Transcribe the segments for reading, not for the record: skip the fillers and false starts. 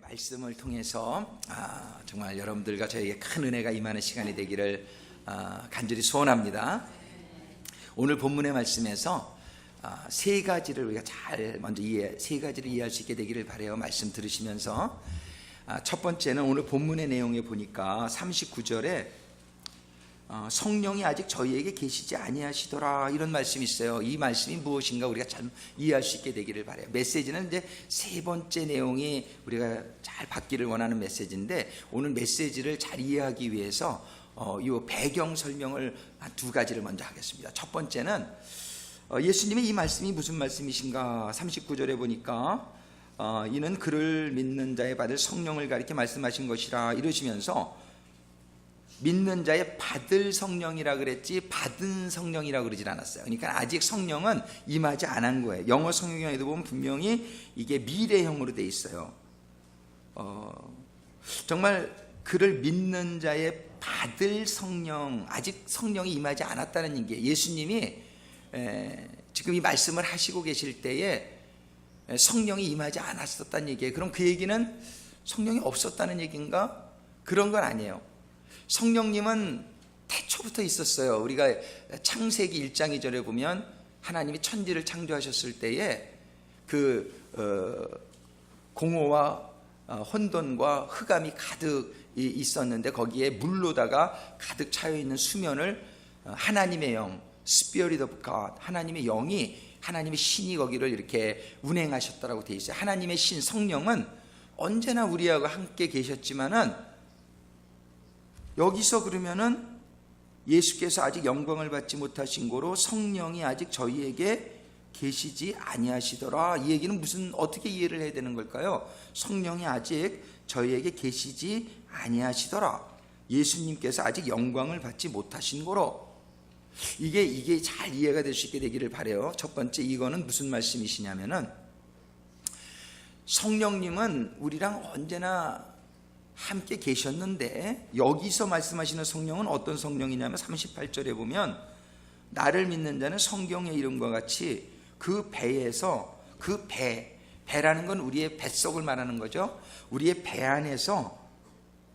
말씀을 통해서 정말 여러분들과 저에게 큰 은혜가 임하는 시간이 되기를 간절히 소원합니다. 오늘 본문의 말씀에서 세 가지를 우리가 세 가지를 이해할 수 있게 되기를 바라요. 말씀 들으시면서 첫 번째는 오늘 본문의 내용에 보니까 39절에 성령이 아직 저희에게 계시지 아니하시더라, 이런 말씀이 있어요. 이 말씀이 무엇인가 우리가 잘 이해할 수 있게 되기를 바라요. 메시지는 이제 세 번째 내용이 우리가 잘 받기를 원하는 메시지인데, 오늘 메시지를 잘 이해하기 위해서 이 배경 설명을 두 가지를 먼저 하겠습니다. 첫 번째는 예수님의 이 말씀이 무슨 말씀이신가. 39절에 보니까 이는 그를 믿는 자의 받을 성령을 가리켜 말씀하신 것이라 이러시면서 믿는 자의 받을 성령이라 그랬지 받은 성령이라 그러질 않았어요. 그러니까 아직 성령은 임하지 않은 거예요. 영어 성경에도 보면 분명히 이게 미래형으로 돼 있어요. 정말 그를 믿는 자의 받을 성령, 아직 성령이 임하지 않았다는 게, 예수님이 지금 이 말씀을 하시고 계실 때에 성령이 임하지 않았었다는 얘기예요. 그럼 그 얘기는 성령이 없었다는 얘기인가? 그런 건 아니에요. 성령님은 태초부터 있었어요. 우리가 창세기 1장 2절에 보면 하나님이 천지를 창조하셨을 때에 공허와 혼돈과 흑암이 가득 있었는데, 거기에 물로다가 가득 차여 있는 수면을 하나님의 영, Spirit of God, 하나님의 영이, 하나님의 신이 거기를 이렇게 운행하셨다라고 되어 있어요. 하나님의 신 성령은 언제나 우리하고 함께 계셨지만은, 여기서 그러면은 예수께서 아직 영광을 받지 못하신 거로 성령이 아직 저희에게 계시지 아니하시더라. 이 얘기는 어떻게 이해를 해야 되는 걸까요? 성령이 아직 저희에게 계시지 아니하시더라. 예수님께서 아직 영광을 받지 못하신 거로. 이게 잘 이해가 될 수 있게 되기를 바라요. 첫 번째, 이거는 무슨 말씀이시냐면은, 성령님은 우리랑 언제나 함께 계셨는데, 여기서 말씀하시는 성령은 어떤 성령이냐면 38절에 보면 나를 믿는 자는 성경의 이름과 같이 그 배에서, 배라는 건 우리의 뱃속을 말하는 거죠. 우리의 배 안에서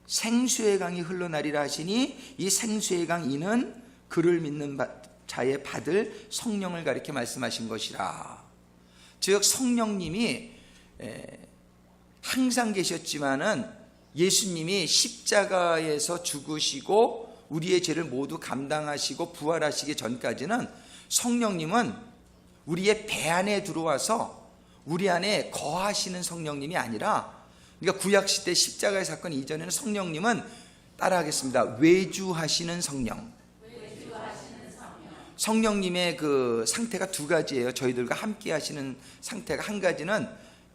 생수의 강이 흘러나리라 하시니, 이 생수의 강 이는 그를 믿는 자의 받을 성령을 가리켜 말씀하신 것이라. 즉 성령님이 항상 계셨지만은 예수님이 십자가에서 죽으시고 우리의 죄를 모두 감당하시고 부활하시기 전까지는 성령님은 우리의 배 안에 들어와서 우리 안에 거하시는 성령님이 아니라, 그러니까 구약시대 십자가의 사건 이전에는 성령님은, 따라하겠습니다, 외주하시는 성령. 성령님의 그 상태가 두 가지예요. 저희들과 함께 하시는 상태가, 한 가지는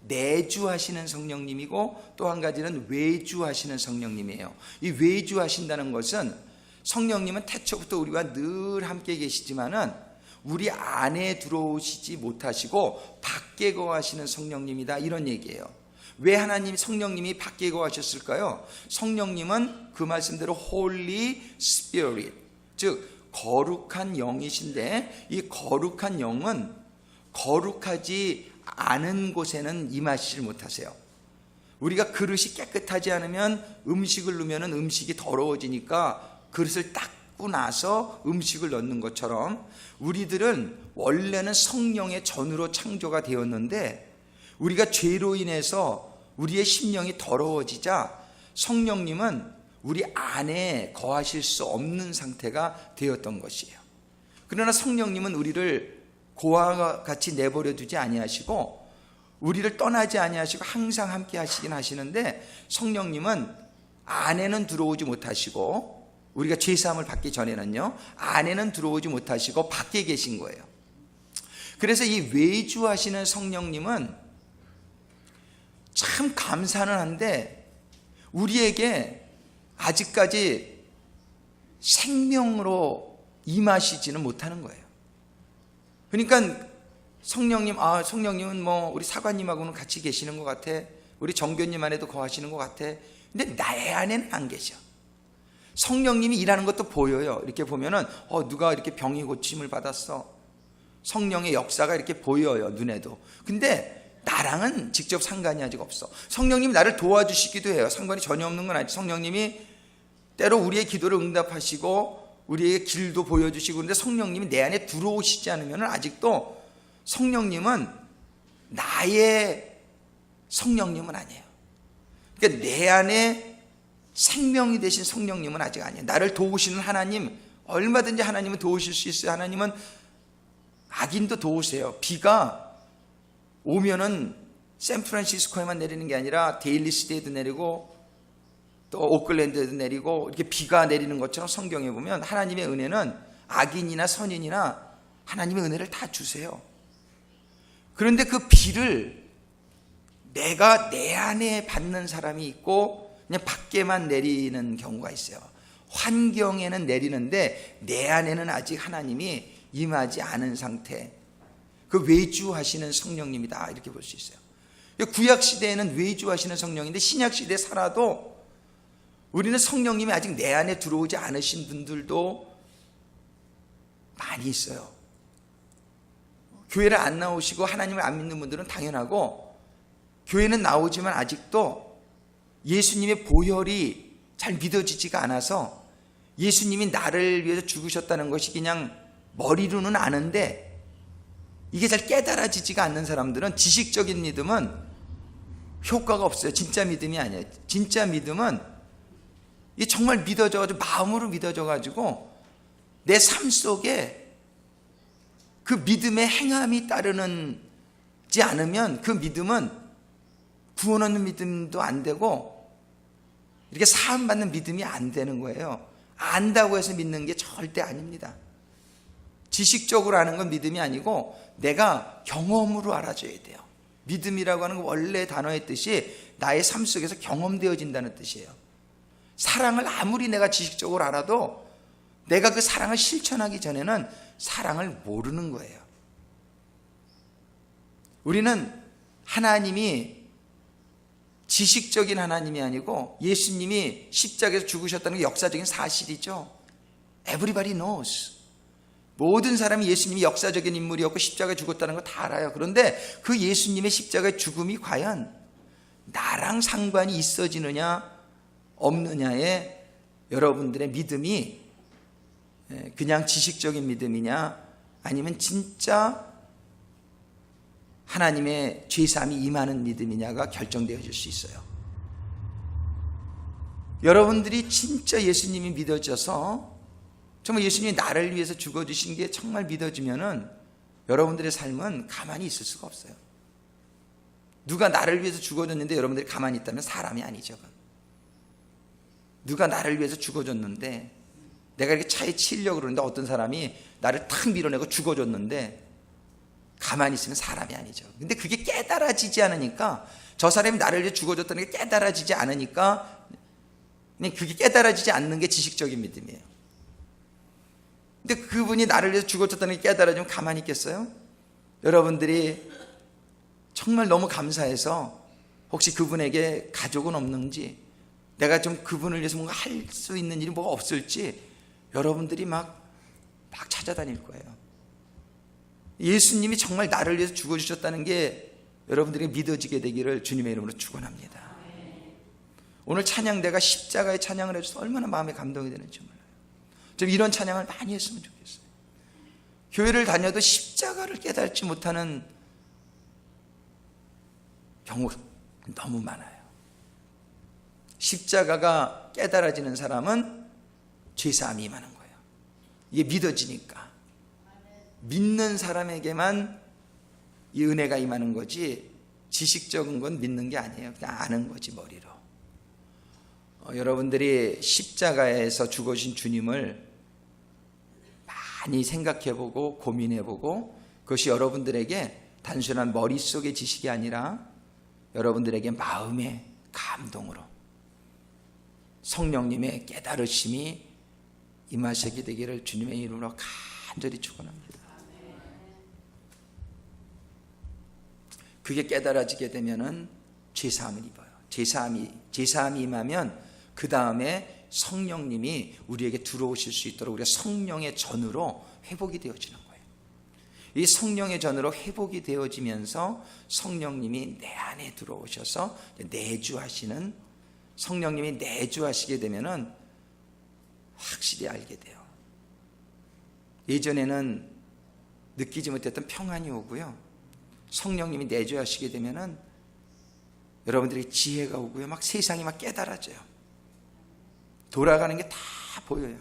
내주하시는 성령님이고 또 한 가지는 외주하시는 성령님이에요. 이 외주하신다는 것은, 성령님은 태초부터 우리와 늘 함께 계시지만은 우리 안에 들어오시지 못하시고 밖에 거하시는 성령님이다, 이런 얘기예요. 왜 성령님이 밖에 거하셨을까요? 성령님은 그 말씀대로 Holy Spirit, 즉 거룩한 영이신데, 이 거룩한 영은 거룩하지 않은 곳에는 임하시지 못하세요. 우리가 그릇이 깨끗하지 않으면 음식을 넣으면 음식이 더러워지니까 그릇을 닦고 나서 음식을 넣는 것처럼, 우리들은 원래는 성령의 전으로 창조가 되었는데, 우리가 죄로 인해서 우리의 심령이 더러워지자 성령님은 우리 안에 거하실 수 없는 상태가 되었던 것이에요. 그러나 성령님은 우리를 고아와 같이 내버려 두지 아니하시고 우리를 떠나지 아니하시고 항상 함께 하시긴 하시는데, 성령님은 안에는 들어오지 못하시고, 우리가 죄사함을 받기 전에는요, 안에는 들어오지 못하시고 밖에 계신 거예요. 그래서 이 외주하시는 성령님은 참 감사는 한데 우리에게 아직까지 생명으로 임하시지는 못하는 거예요. 그러니까 성령님은 우리 사관님하고는 같이 계시는 것 같아, 우리 정교님 안에도 거하시는 것 같아. 근데 나의 안에는 안 계셔. 성령님이 일하는 것도 보여요. 이렇게 보면은 누가 이렇게 병이 고침을 받았어, 성령의 역사가 이렇게 보여요, 눈에도. 근데 나랑은 직접 상관이 아직 없어. 성령님이 나를 도와주시기도 해요. 상관이 전혀 없는 건 아니죠. 성령님이 때로 우리의 기도를 응답하시고 우리의 길도 보여주시고, 그런데 성령님이 내 안에 들어오시지 않으면 아직도 성령님은 나의 성령님은 아니에요. 그러니까 내 안에 생명이 되신 성령님은 아직 아니에요. 나를 도우시는 하나님, 얼마든지 하나님은 도우실 수 있어요. 하나님은 악인도 도우세요. 비가 오면은 샌프란시스코에만 내리는 게 아니라 데일리시티에도 내리고 또 오클랜드에도 내리고, 이렇게 비가 내리는 것처럼 성경에 보면 하나님의 은혜는 악인이나 선인이나 하나님의 은혜를 다 주세요. 그런데 그 비를 내가 내 안에 받는 사람이 있고 그냥 밖에만 내리는 경우가 있어요. 환경에는 내리는데 내 안에는 아직 하나님이 임하지 않은 상태, 그 외주하시는 성령님이다, 이렇게 볼 수 있어요. 구약시대에는 외주하시는 성령인데 신약시대에 살아도 우리는 성령님이 아직 내 안에 들어오지 않으신 분들도 많이 있어요. 교회를 안 나오시고 하나님을 안 믿는 분들은 당연하고, 교회는 나오지만 아직도 예수님의 보혈이 잘 믿어지지가 않아서 예수님이 나를 위해서 죽으셨다는 것이 그냥 머리로는 아는데 이게 잘 깨달아지지가 않는 사람들은 지식적인 믿음은 효과가 없어요. 진짜 믿음이 아니에요. 진짜 믿음은 이게 정말 믿어져가지고, 마음으로 믿어져가지고 내 삶 속에 그 믿음의 행함이 따르지 않으면 그 믿음은 구원 얻는 믿음도 안 되고 이렇게 사함받는 믿음이 안 되는 거예요. 안다고 해서 믿는 게 절대 아닙니다. 지식적으로 아는 건 믿음이 아니고 내가 경험으로 알아줘야 돼요. 믿음이라고 하는 건 원래 단어의 뜻이 나의 삶 속에서 경험되어진다는 뜻이에요. 사랑을 아무리 내가 지식적으로 알아도 내가 그 사랑을 실천하기 전에는 사랑을 모르는 거예요. 우리는 하나님이 지식적인 하나님이 아니고 예수님이 십자가에서 죽으셨다는 게 역사적인 사실이죠. Everybody knows. 모든 사람이 예수님이 역사적인 인물이었고 십자가에 죽었다는 거 다 알아요. 그런데 그 예수님의 십자가의 죽음이 과연 나랑 상관이 있어지느냐 없느냐에 여러분들의 믿음이 그냥 지식적인 믿음이냐 아니면 진짜 하나님의 죄사함이 임하는 믿음이냐가 결정되어질 수 있어요. 여러분들이 진짜 예수님이 믿어져서 정말 예수님이 나를 위해서 죽어주신 게 정말 믿어지면은 여러분들의 삶은 가만히 있을 수가 없어요. 누가 나를 위해서 죽어줬는데 여러분들이 가만히 있다면 사람이 아니죠. 누가 나를 위해서 죽어줬는데 내가 이렇게 차에 치려고 그러는데 어떤 사람이 나를 탁 밀어내고 죽어줬는데 가만히 있으면 사람이 아니죠. 근데 그게 깨달아지지 않으니까, 저 사람이 나를 위해 죽어줬다는 게 깨달아지지 않으니까, 그냥 그게 깨달아지지 않는 게 지식적인 믿음이에요. 근데 그분이 나를 위해서 죽어줬다는 게 깨달아지면 가만히 있겠어요? 여러분들이 정말 너무 감사해서 혹시 그분에게 가족은 없는지, 내가 좀 그분을 위해서 뭔가 할 수 있는 일이 뭐가 없을지 여러분들이 막 찾아다닐 거예요. 예수님이 정말 나를 위해서 죽어주셨다는 게 여러분들이 믿어지게 되기를 주님의 이름으로 축원합니다. 오늘 찬양대가 십자가의 찬양을 해줘서 얼마나 마음에 감동이 되는지 몰라요. 좀 이런 찬양을 많이 했으면 좋겠어요. 교회를 다녀도 십자가를 깨닫지 못하는 경우가 너무 많아요. 십자가가 깨달아지는 사람은 죄사함이 임하는 거예요. 이게 믿어지니까. 믿는 사람에게만 이 은혜가 임하는 거지 지식적인 건 믿는 게 아니에요. 그냥 아는 거지, 머리로. 여러분들이 십자가에서 죽으신 주님을 많이 생각해보고 고민해보고, 그것이 여러분들에게 단순한 머릿속의 지식이 아니라 여러분들에게 마음의 감동으로 성령님의 깨달으심이 임하시게 되기를 주님의 이름으로 간절히 축원합니다. 그게 깨달아지게 되면은 죄사함을 입어요. 죄사함이 임하면 그 다음에 성령님이 우리에게 들어오실 수 있도록 우리가 성령의 전으로 회복이 되어지는 거예요. 이 성령의 전으로 회복이 되어지면서 성령님이 내 안에 들어오셔서 내주하시는, 성령님이 내주하시게 되면은 확실히 알게 돼요. 예전에는 느끼지 못했던 평안이 오고요, 성령님이 내주하시게 되면은 여러분들이 지혜가 오고요, 막 세상이 막 깨달아져요. 돌아가는 게 다 보여요.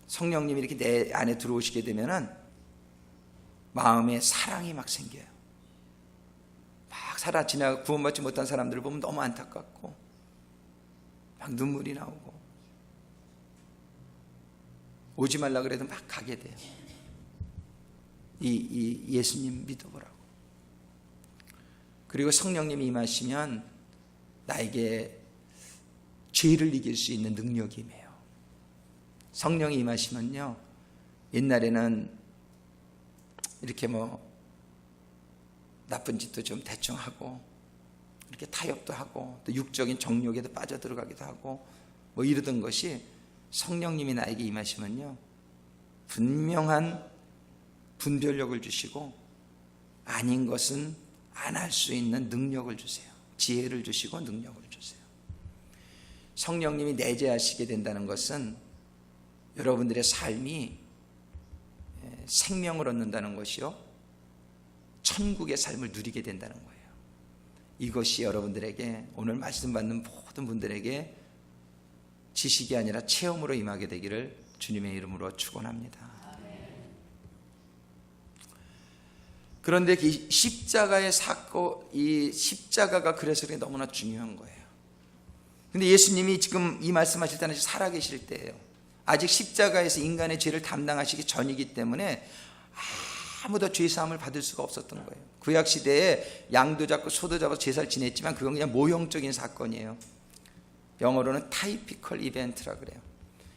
성령님이 이렇게 내 안에 들어오시게 되면은 마음에 사랑이 막 생겨요. 막 살아 지나가 구원받지 못한 사람들을 보면 너무 안타깝고 막 눈물이 나오고, 오지 말라 그래도 막 가게 돼요. 이 예수님 믿어보라고. 그리고 성령님이 임하시면 나에게 죄를 이길 수 있는 능력이 임해요. 성령이 임하시면요, 옛날에는 이렇게 뭐 나쁜 짓도 좀 대충 하고, 이렇게 타협도 하고, 또 육적인 정욕에도 빠져들어가기도 하고 뭐 이러던 것이, 성령님이 나에게 임하시면요, 분명한 분별력을 주시고 아닌 것은 안 할 수 있는 능력을 주세요. 지혜를 주시고 능력을 주세요. 성령님이 내재하시게 된다는 것은 여러분들의 삶이 생명을 얻는다는 것이요, 천국의 삶을 누리게 된다는 거예요. 이것이 여러분들에게, 오늘 말씀 받는 모든 분들에게 지식이 아니라 체험으로 임하게 되기를 주님의 이름으로 축원합니다. 그런데 이 십자가의 사건, 이 십자가가 그래서 너무나 중요한 거예요. 근데 예수님이 지금 이 말씀하실 때는 살아계실 때예요. 아직 십자가에서 인간의 죄를 담당하시기 전이기 때문에 아무도 죄사함을 받을 수가 없었던 거예요. 구약시대에 양도 잡고 소도 잡아서 제사를 지냈지만 그건 그냥 모형적인 사건이에요. 영어로는 타이피컬 이벤트라 그래요.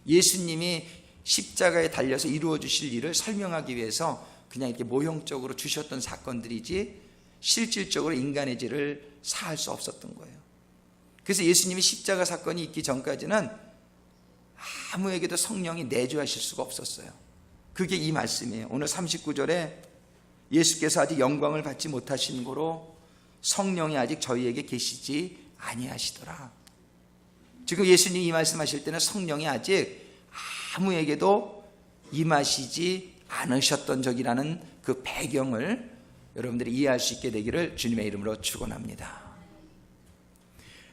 예수님이 십자가에 달려서 이루어 주실 일을 설명하기 위해서 그냥 이렇게 모형적으로 주셨던 사건들이지 실질적으로 인간의 죄를 사할 수 없었던 거예요. 그래서 예수님이 십자가 사건이 있기 전까지는 아무에게도 성령이 내주하실 수가 없었어요. 그게 이 말씀이에요. 오늘 39절에 예수께서 아직 영광을 받지 못하신 고로 성령이 아직 저희에게 계시지 아니하시더라. 지금 예수님이 이 말씀하실 때는 성령이 아직 아무에게도 임하시지 않으셨던 적이라는 그 배경을 여러분들이 이해할 수 있게 되기를 주님의 이름으로 축원합니다.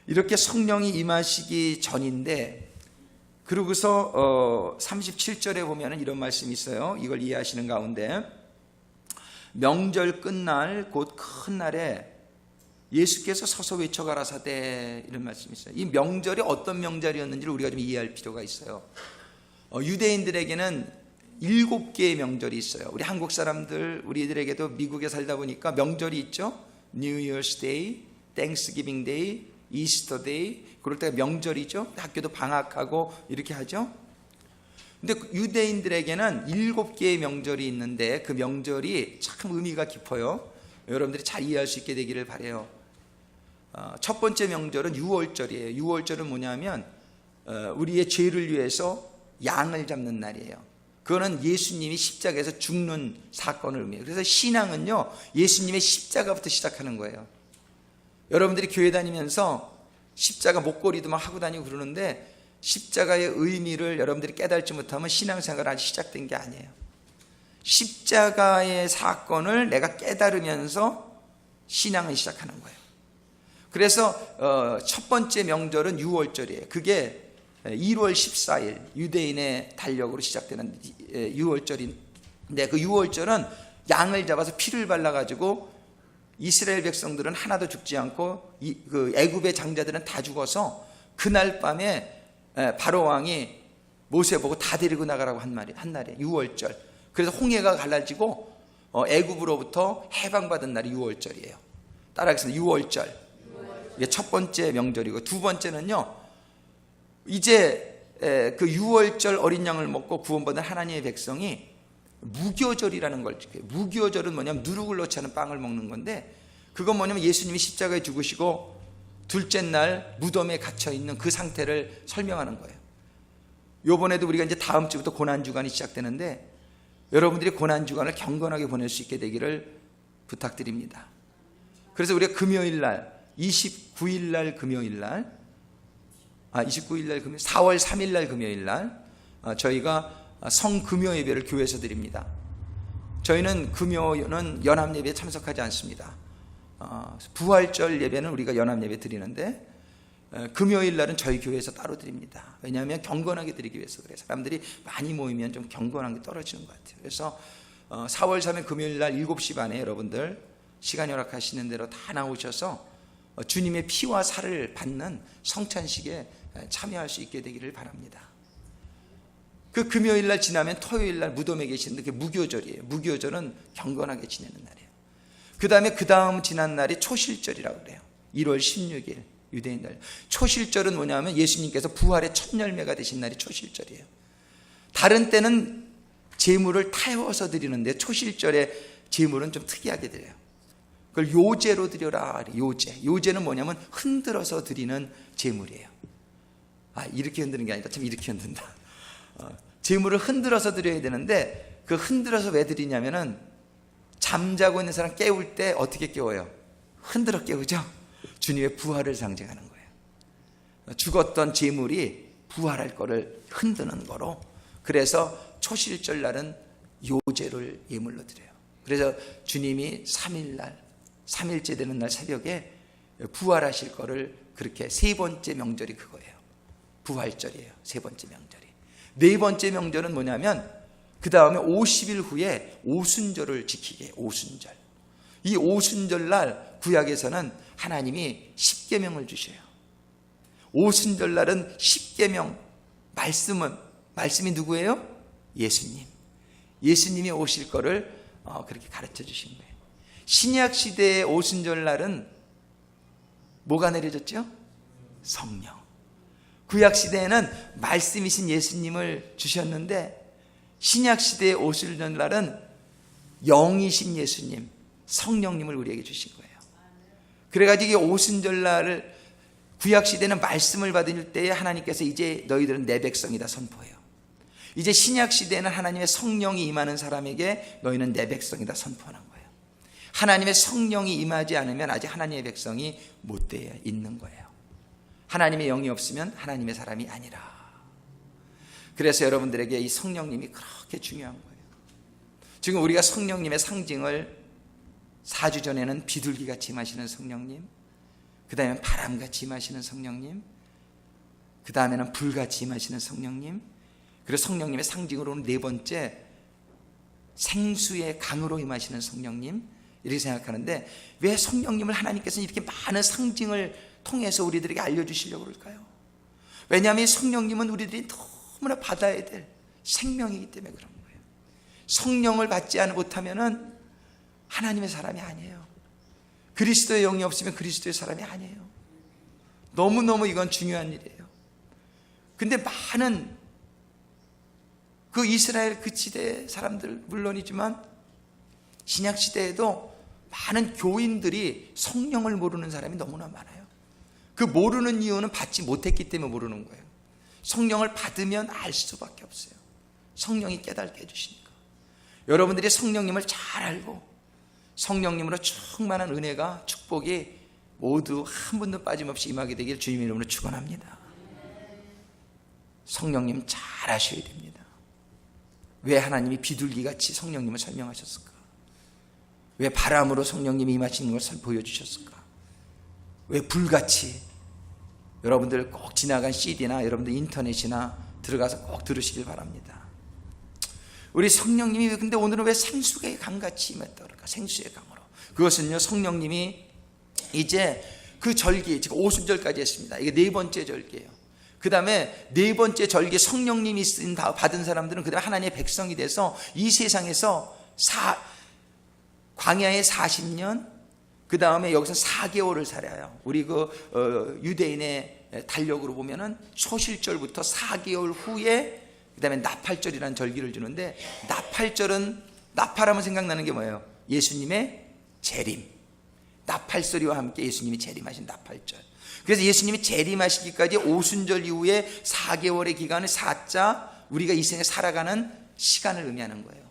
이렇게 성령이 임하시기 전인데, 그러고서 37절에 보면 이런 말씀이 있어요. 이걸 이해하시는 가운데, 명절 끝날 곧 큰 날에 예수께서 서서 외쳐 가라사대, 이런 말씀이 있어요. 이 명절이 어떤 명절이었는지를 우리가 좀 이해할 필요가 있어요. 유대인들에게는 7개의 명절이 있어요. 우리 한국 사람들, 우리들에게도 미국에 살다 보니까 명절이 있죠. New Year's Day, Thanksgiving Day, Easter Day. 그럴 때가 명절이죠. 학교도 방학하고 이렇게 하죠. 근데 유대인들에게는 7개의 명절이 있는데 그 명절이 참 의미가 깊어요. 여러분들이 잘 이해할 수 있게 되기를 바라요. 첫 번째 명절은 유월절이에요. 유월절은 뭐냐면 우리의 죄를 위해서 양을 잡는 날이에요. 그거는 예수님이 십자가에서 죽는 사건을 의미해요. 그래서 신앙은요, 예수님의 십자가부터 시작하는 거예요. 여러분들이 교회 다니면서 십자가 목걸이도 막 하고 다니고 그러는데 십자가의 의미를 여러분들이 깨달지 못하면 신앙생활 아직 시작된 게 아니에요. 십자가의 사건을 내가 깨달으면서 신앙을 시작하는 거예요. 그래서 첫 번째 명절은 유월절이에요. 그게 1월 14일 유대인의 달력으로 시작되는 유월절인데, 그 유월절은 양을 잡아서 피를 발라가지고 이스라엘 백성들은 하나도 죽지 않고 그 애굽의 장자들은 다 죽어서 그날 밤에 바로 왕이 모세 보고 다 데리고 나가라고 한 날이에요. 유월절. 그래서 홍해가 갈라지고 애굽으로부터 해방받은 날이 유월절이에요. 따라하겠습니다. 유월절. 이게 첫 번째 명절이고, 두 번째는요, 이제 그 유월절 어린 양을 먹고 구원받은 하나님의 백성이 무교절이라는 걸 지켜요. 무교절은 뭐냐면 누룩을 넣지 않은 빵을 먹는 건데, 그건 뭐냐면 예수님이 십자가에 죽으시고 둘째 날 무덤에 갇혀 있는 그 상태를 설명하는 거예요. 요번에도 우리가 이제 다음 주부터 고난주간이 시작되는데, 여러분들이 고난주간을 경건하게 보낼 수 있게 되기를 부탁드립니다. 그래서 우리가 금요일날 29일날 금요일날 4월 3일날 금요일날 저희가 성금요 예배를 교회에서 드립니다. 저희는 금요는 연합예배에 참석하지 않습니다. 부활절 예배는 우리가 연합예배 드리는데 금요일날은 저희 교회에서 따로 드립니다. 왜냐하면 경건하게 드리기 위해서 그래요. 사람들이 많이 모이면 좀 경건한 게 떨어지는 것 같아요. 그래서 4월 3일 금요일날 7시 반에 여러분들 시간 허락하시는 대로 다 나오셔서 주님의 피와 살을 받는 성찬식에 참여할 수 있게 되기를 바랍니다. 그 금요일날 지나면 토요일날 무덤에 계시는데 그게 무교절이에요. 무교절은 경건하게 지내는 날이에요. 그 다음 지난 날이 초실절이라고 그래요. 1월 16일 유대인들. 초실절은 뭐냐면 예수님께서 부활의 첫 열매가 되신 날이 초실절이에요. 다른 때는 제물을 태워서 드리는데 초실절에 제물은 좀 특이하게 드려요. 그걸 요제로 드려라. 요제는 뭐냐면 흔들어서 드리는 제물이에요. 이렇게 흔드는 게 아니라 참 이렇게 흔든다. 제물을 흔들어서 드려야 되는데 그 흔들어서 왜 드리냐면은 잠자고 있는 사람 깨울 때 어떻게 깨워요? 흔들어 깨우죠? 주님의 부활을 상징하는 거예요. 죽었던 제물이 부활할 거를 흔드는 거로. 그래서 초실절 날은 요제를 예물로 드려요. 그래서 주님이 3일째 되는 날 새벽에 부활하실 거를 그렇게 세 번째 명절이 그거예요. 부활절이에요. 세 번째 명절이. 네 번째 명절은 뭐냐면 그 다음에 50일 후에 오순절을 지키게 해요. 오순절. 이 오순절 날 구약에서는 하나님이 십계명을 주셔요. 오순절 날은 십계명 말씀이 누구예요? 예수님. 예수님이 오실 거를 그렇게 가르쳐 주신 거예요. 신약 시대의 오순절 날은 뭐가 내려졌죠? 성령. 구약 시대에는 말씀이신 예수님을 주셨는데 신약 시대의 오순절 날은 영이신 예수님, 성령님을 우리에게 주신 거예요. 그래가지고 이 오순절 날을 구약 시대는 말씀을 받을 때에 하나님께서 이제 너희들은 내 백성이다 선포해요. 이제 신약 시대에는 하나님의 성령이 임하는 사람에게 너희는 내 백성이다 선포하는 거예요. 하나님의 성령이 임하지 않으면 아직 하나님의 백성이 못 되어 있는 거예요. 하나님의 영이 없으면 하나님의 사람이 아니라. 그래서 여러분들에게 이 성령님이 그렇게 중요한 거예요. 지금 우리가 성령님의 상징을 4주 전에는 비둘기같이 임하시는 성령님, 그 다음에 바람같이 임하시는 성령님, 그 다음에는 불같이 임하시는 성령님, 그리고 성령님의 상징으로는 네 번째 생수의 강으로 임하시는 성령님, 이렇게 생각하는데 왜 성령님을 하나님께서는 이렇게 많은 상징을 통해서 우리들에게 알려주시려고 그럴까요? 왜냐하면 성령님은 우리들이 너무나 받아야 될 생명이기 때문에 그런 거예요. 성령을 받지 못하면은 하나님의 사람이 아니에요. 그리스도의 영이 없으면 그리스도의 사람이 아니에요. 너무너무 이건 중요한 일이에요. 근데 많은 그 이스라엘 그 시대 사람들 물론이지만 신약 시대에도 많은 교인들이 성령을 모르는 사람이 너무나 많아요. 그 모르는 이유는 받지 못했기 때문에 모르는 거예요. 성령을 받으면 알 수밖에 없어요. 성령이 깨닫게 해주시니까. 여러분들이 성령님을 잘 알고 성령님으로 충만한 은혜가 축복이 모두 한 분도 빠짐없이 임하게 되길 주님의 이름으로 축원합니다. 성령님 잘 아셔야 됩니다. 왜 하나님이 비둘기같이 성령님을 설명하셨을까? 왜 바람으로 성령님이 임하시는 것을 보여주셨을까? 왜 불같이? 여러분들 꼭 지나간 CD나 여러분들 인터넷이나 들어가서 꼭 들으시길 바랍니다. 우리 성령님이 근데 오늘은 왜 생수의 강같이 임했다 그럴까? 생수의 강으로. 그것은요, 성령님이 이제 그 절기, 지금 오순절까지 했습니다. 이게 네 번째 절기예요. 그 다음에 네 번째 절기 성령님이 받은 사람들은 그 다음에 하나님의 백성이 돼서 이 세상에서 광야에 40년, 그 다음에 여기서 4개월을 살아요. 우리 유대인의 달력으로 보면은 초실절부터 4개월 후에 그 다음에 나팔절이라는 절기를 주는데, 나팔하면 생각나는 게 뭐예요? 예수님의 재림. 나팔소리와 함께 예수님이 재림하신 나팔절. 그래서 예수님이 재림하시기까지 오순절 이후에 4개월의 기간을 4자 우리가 이 생에 살아가는 시간을 의미하는 거예요.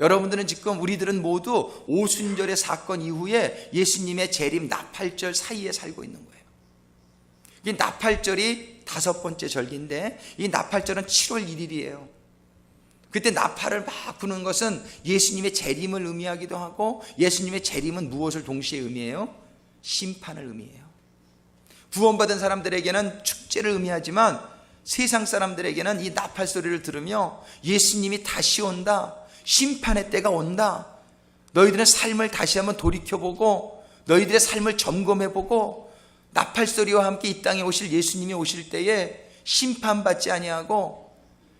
여러분들은 지금 우리들은 모두 오순절의 사건 이후에 예수님의 재림 나팔절 사이에 살고 있는 거예요. 이 나팔절이 5번째 절기인데 이 나팔절은 7월 1일이에요. 그때 나팔을 막 부는 것은 예수님의 재림을 의미하기도 하고, 예수님의 재림은 무엇을 동시에 의미해요? 심판을 의미해요. 구원받은 사람들에게는 축제를 의미하지만 세상 사람들에게는 이 나팔 소리를 들으며 예수님이 다시 온다, 심판의 때가 온다, 너희들의 삶을 다시 한번 돌이켜보고 너희들의 삶을 점검해보고 나팔 소리와 함께 이 땅에 오실 예수님이 오실 때에 심판받지 아니하고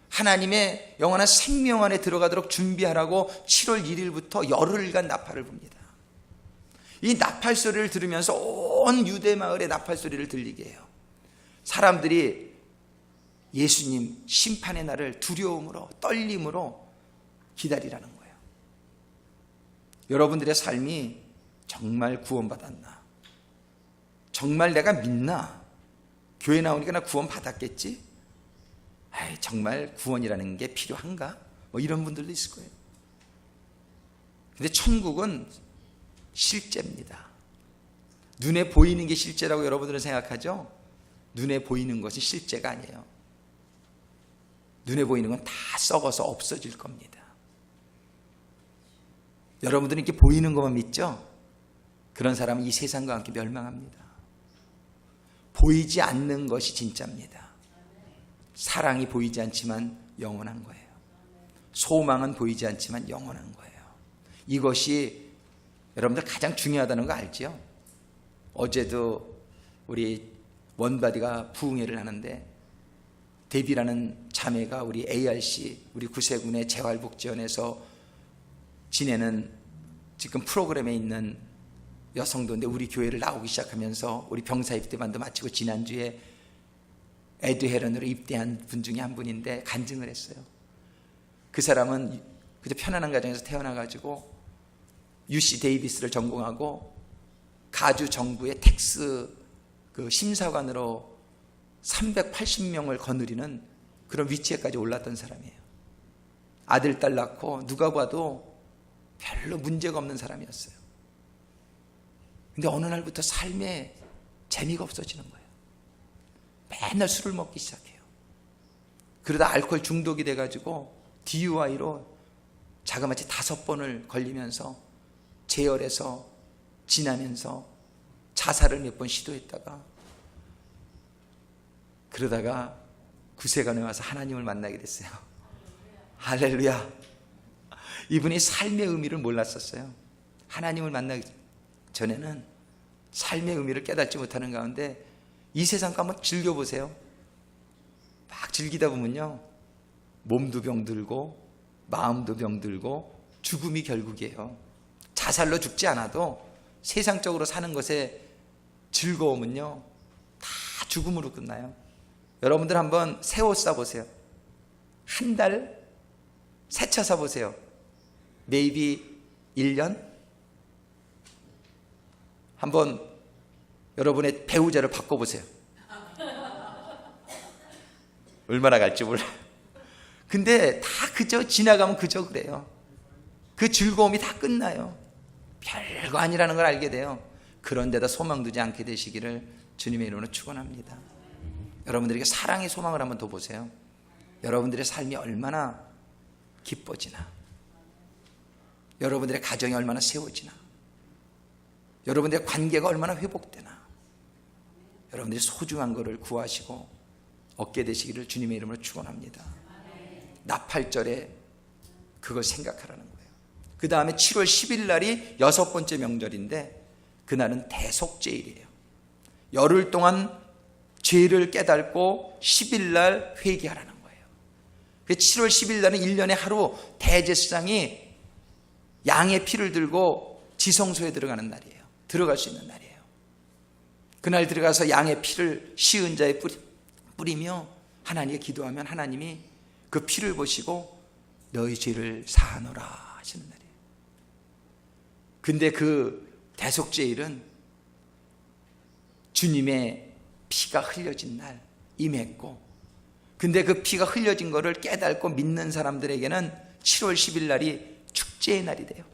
하나님의 영원한 생명 안에 들어가도록 준비하라고 7월 1일부터 열흘간 나팔을 붑니다. 이 나팔 소리를 들으면서 온 유대 마을에 나팔 소리를 들리게 해요. 사람들이 예수님 심판의 날을 두려움으로 떨림으로 기다리라는 거예요. 여러분들의 삶이 정말 구원받았나? 정말 내가 믿나? 교회 나오니까 나 구원 받았겠지? 정말 구원이라는 게 필요한가? 뭐 이런 분들도 있을 거예요. 근데 천국은 실제입니다. 눈에 보이는 게 실제라고 여러분들은 생각하죠? 눈에 보이는 것이 실제가 아니에요. 눈에 보이는 건 다 썩어서 없어질 겁니다. 여러분들은 이렇게 보이는 것만 믿죠? 그런 사람은 이 세상과 함께 멸망합니다. 보이지 않는 것이 진짜입니다. 사랑이 보이지 않지만 영원한 거예요. 소망은 보이지 않지만 영원한 거예요. 이것이 여러분들 가장 중요하다는 거 알죠? 어제도 우리 원바디가 부흥회를 하는데 데비라는 자매가 우리 ARC, 우리 구세군의 재활복지원에서 지내는 지금 프로그램에 있는 여성도인데 우리 교회를 나오기 시작하면서 우리 병사 입대반도 마치고 지난주에 에드헤런으로 입대한 분 중에 한 분인데 간증을 했어요. 그 사람은 그저 편안한 가정에서 태어나가지고 UC 데이비스를 전공하고 가주 정부의 텍스 그 심사관으로 380명을 거느리는 그런 위치에까지 올랐던 사람이에요. 아들, 딸 낳고 누가 봐도 별로 문제가 없는 사람이었어요. 근데 어느 날부터 삶에 재미가 없어지는 거예요. 맨날 술을 먹기 시작해요. 그러다 알코올 중독이 돼가지고 DUI로 자그마치 5번을 걸리면서 재혈해서 지나면서 자살을 몇 번 시도했다가 그러다가 구세관에 와서 하나님을 만나게 됐어요. 할렐루야. 이분이 삶의 의미를 몰랐었어요. 하나님을 만나기 전에는 삶의 의미를 깨닫지 못하는 가운데 이 세상 거 한번 즐겨보세요. 막 즐기다 보면요, 몸도 병들고 마음도 병들고 죽음이 결국이에요. 자살로 죽지 않아도 세상적으로 사는 것의 즐거움은요 다 죽음으로 끝나요. 여러분들 한번 새 옷 사보세요. 한 달 새 차 사보세요. maybe 1년? 한번 여러분의 배우자를 바꿔보세요. 얼마나 갈지 몰라요. 근데 다 그저 지나가면 그저 그래요. 그 즐거움이 다 끝나요. 별거 아니라는 걸 알게 돼요. 그런데다 소망 두지 않게 되시기를 주님의 이름으로 축원합니다. 여러분들에게 사랑의 소망을 한번 더 보세요. 여러분들의 삶이 얼마나 기뻐지나, 여러분들의 가정이 얼마나 세워지나, 여러분들의 관계가 얼마나 회복되나, 여러분들이 소중한 것을 구하시고 얻게 되시기를 주님의 이름으로 축원합니다. 나팔절에 그걸 생각하라는 거예요. 그 다음에 7월 10일 날이 6번째 명절인데 그날은 대속죄일이에요. 열흘 동안 죄를 깨닫고 10일 날 회개하라는 거예요. 7월 10일 날은 1년에 하루 대제사장이 양의 피를 들고 지성소에 들어가는 날이에요. 들어갈 수 있는 날이에요. 그날 들어가서 양의 피를 시은 자에 뿌리며 하나님께 기도하면 하나님이 그 피를 보시고 너희 죄를 사하노라 하시는 날이에요. 근데 그 대속죄일은 주님의 피가 흘려진 날 임했고, 근데 그 피가 흘려진 거를 깨닫고 믿는 사람들에게는 7월 10일 날이 축제의 날이 돼요.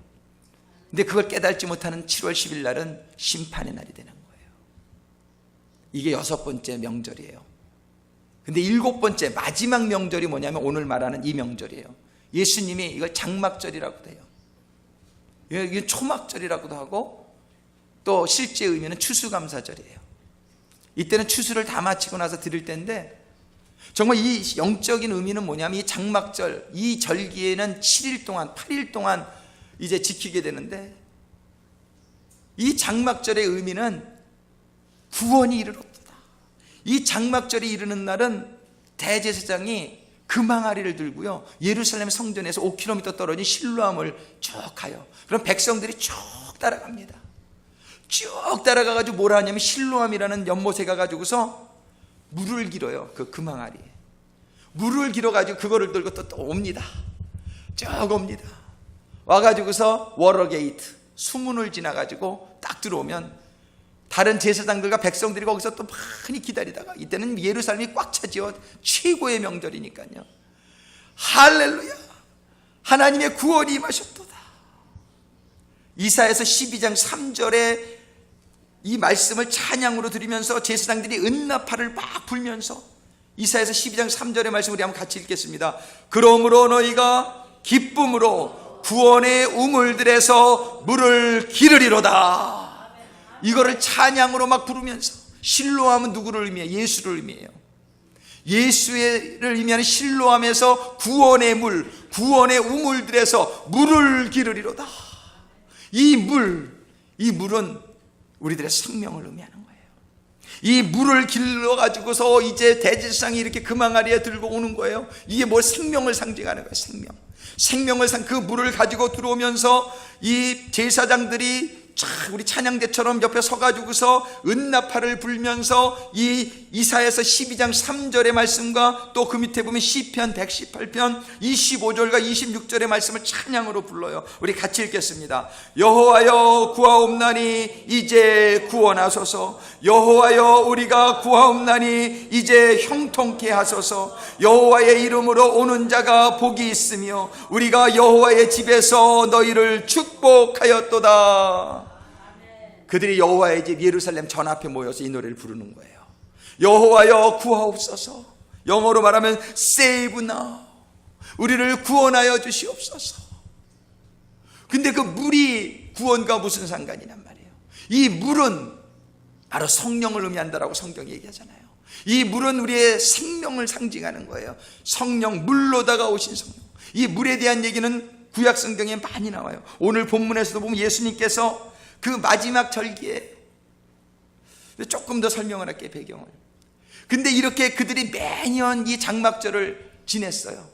근데 그걸 깨닫지 못하는 7월 10일 날은 심판의 날이 되는 거예요. 이게 6번째 명절이에요. 근데 7번째 마지막 명절이 뭐냐면 오늘 말하는 이 명절이에요. 예수님이 이걸 장막절이라고 해요. 이게 초막절이라고도 하고 또 실제 의미는 추수감사절이에요. 이때는 추수를 다 마치고 나서 드릴 때인데 정말 이 영적인 의미는 뭐냐면 이 장막절, 이 절기에는 7일 동안 8일 동안 이제 지키게 되는데 이 장막절의 의미는 구원이 이르렀다. 이 장막절이 이르는 날은 대제사장이 금항아리를 들고요 예루살렘 성전에서 5km 떨어진 실로암을 쭉 가요. 그럼 백성들이 쭉 따라갑니다. 쭉 따라가가지고 뭘 하냐면 실로암이라는 연못에 가가지고서 물을 길어요. 그 금항아리에 물을 길어가지고 그거를 들고 또 옵니다. 쭉 옵니다. 와가지고서 워러게이트 수문을 지나가지고 딱 들어오면 다른 제사장들과 백성들이 거기서 또 많이 기다리다가 이때는 예루살렘이 꽉 차지요. 최고의 명절이니까요. 할렐루야, 하나님의 구원이 임하셨도다. 이사야서 12장 3절에 이 말씀을 찬양으로 드리면서 제사장들이 은나팔을 막 불면서 이사야서 12장 3절의 말씀 우리 한번 같이 읽겠습니다. 그러므로 너희가 기쁨으로 구원의 우물들에서 물을 기르리로다. 이거를 찬양으로 막 부르면서 실로암은 누구를 의미해요? 예수를 의미해요. 예수를 의미하는 실로암에서 구원의 물, 구원의 우물들에서 물을 기르리로다. 이 물은 우리들의 생명을 의미하는 거예요. 이 물을 길러가지고서 이제 대제사장이 이렇게 금항아리에 들고 오는 거예요. 이게 뭘 생명을 상징하는 거예요. 생명을 그 물을 가지고 들어오면서 이 제사장들이 우리 찬양대처럼 옆에 서가지고서 은나팔을 불면서 이 이사야서 12장 3절의 말씀과 또 그 밑에 보면 시편 118편 25절과 26절의 말씀을 찬양으로 불러요. 우리 같이 읽겠습니다. 여호와여 구하옵나니 이제 구원하소서. 여호와여 우리가 구하옵나니 이제 형통케 하소서. 여호와의 이름으로 오는 자가 복이 있으며 우리가 여호와의 집에서 너희를 축복하였도다. 그들이 여호와의 집 예루살렘 전 앞에 모여서 이 노래를 부르는 거예요. 여호와여 구하옵소서. 영어로 말하면 save now. 우리를 구원하여 주시옵소서. 근데 그 물이 구원과 무슨 상관이란 말이에요. 이 물은 바로 성령을 의미한다라고 성경이 얘기하잖아요. 이 물은 우리의 생명을 상징하는 거예요. 성령, 물로다가 오신 성령. 이 물에 대한 얘기는 구약 성경에 많이 나와요. 오늘 본문에서도 보면 예수님께서 그 마지막 절기에 조금 더 설명을 할게요. 배경을. 근데 이렇게 그들이 매년 이 장막절을 지냈어요.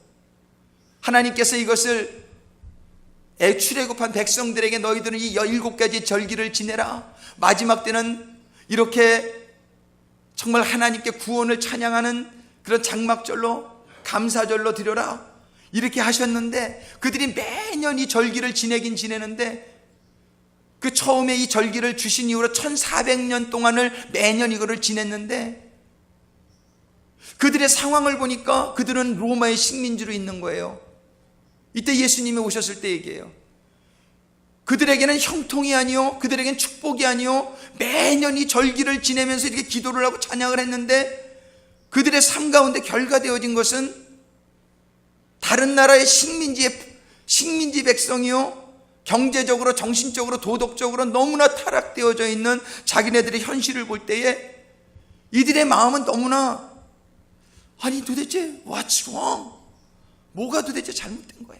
하나님께서 이것을 출애굽한 백성들에게 너희들은 이 17가지 절기를 지내라. 마지막 때는 이렇게 정말 하나님께 구원을 찬양하는 그런 장막절로 감사절로 드려라. 이렇게 하셨는데 그들이 매년 이 절기를 지내긴 지내는데 그 처음에 이 절기를 주신 이후로 1400년 동안을 매년 이거를 지냈는데 그들의 상황을 보니까 그들은 로마의 식민지로 있는 거예요. 이때 예수님이 오셨을 때 얘기해요. 그들에게는 형통이 아니요 그들에게는 축복이 아니요 매년 이 절기를 지내면서 이렇게 기도를 하고 찬양을 했는데 그들의 삶 가운데 결과되어진 것은 다른 나라의 식민지 백성이요 경제적으로 정신적으로 도덕적으로 너무나 타락되어져 있는 자기네들의 현실을 볼 때에 이들의 마음은 너무나 아니 도대체 what's wrong? 뭐가 도대체 잘못된 거야?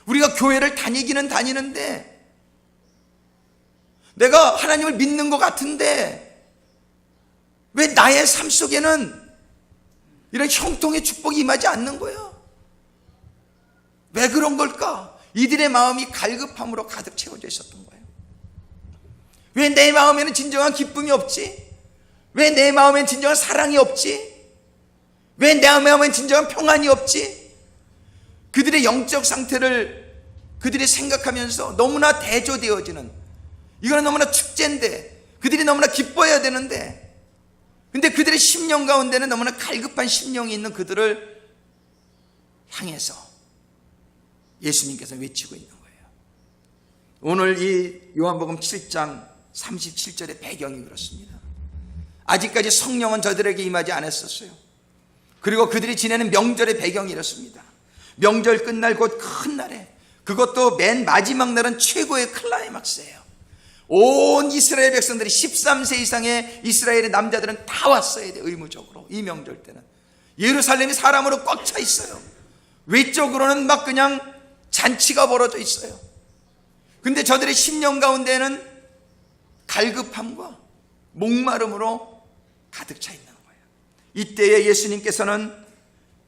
우리가 교회를 다니기는 다니는데 내가 하나님을 믿는 것 같은데 왜 나의 삶 속에는 이런 형통의 축복이 임하지 않는 거야? 왜 그런 걸까? 이들의 마음이 갈급함으로 가득 채워져 있었던 거예요. 왜 내 마음에는 진정한 기쁨이 없지? 왜 내 마음에는 진정한 사랑이 없지? 왜 내 마음에는 진정한 평안이 없지? 그들의 영적 상태를 그들이 생각하면서 너무나 대조되어지는, 이거는 너무나 축제인데 그들이 너무나 기뻐해야 되는데, 근데 그들의 심령 가운데는 너무나 갈급한 심령이 있는 그들을 향해서 예수님께서 외치고 있는 거예요. 오늘 이 요한복음 7장 37절의 배경이 그렇습니다. 아직까지 성령은 저들에게 임하지 않았었어요. 그리고 그들이 지내는 명절의 배경이 이렇습니다. 명절 끝날 곧 큰 날에, 그것도 맨 마지막 날은 최고의 클라이막스예요. 온 이스라엘 백성들이 13세 이상의 이스라엘의 남자들은 다 왔어야 돼요. 의무적으로 이 명절 때는 예루살렘이 사람으로 꽉 차 있어요. 외적으로는 막 그냥 잔치가 벌어져 있어요. 근데 저들의 심령 가운데는 갈급함과 목마름으로 가득 차 있는 거예요. 이때에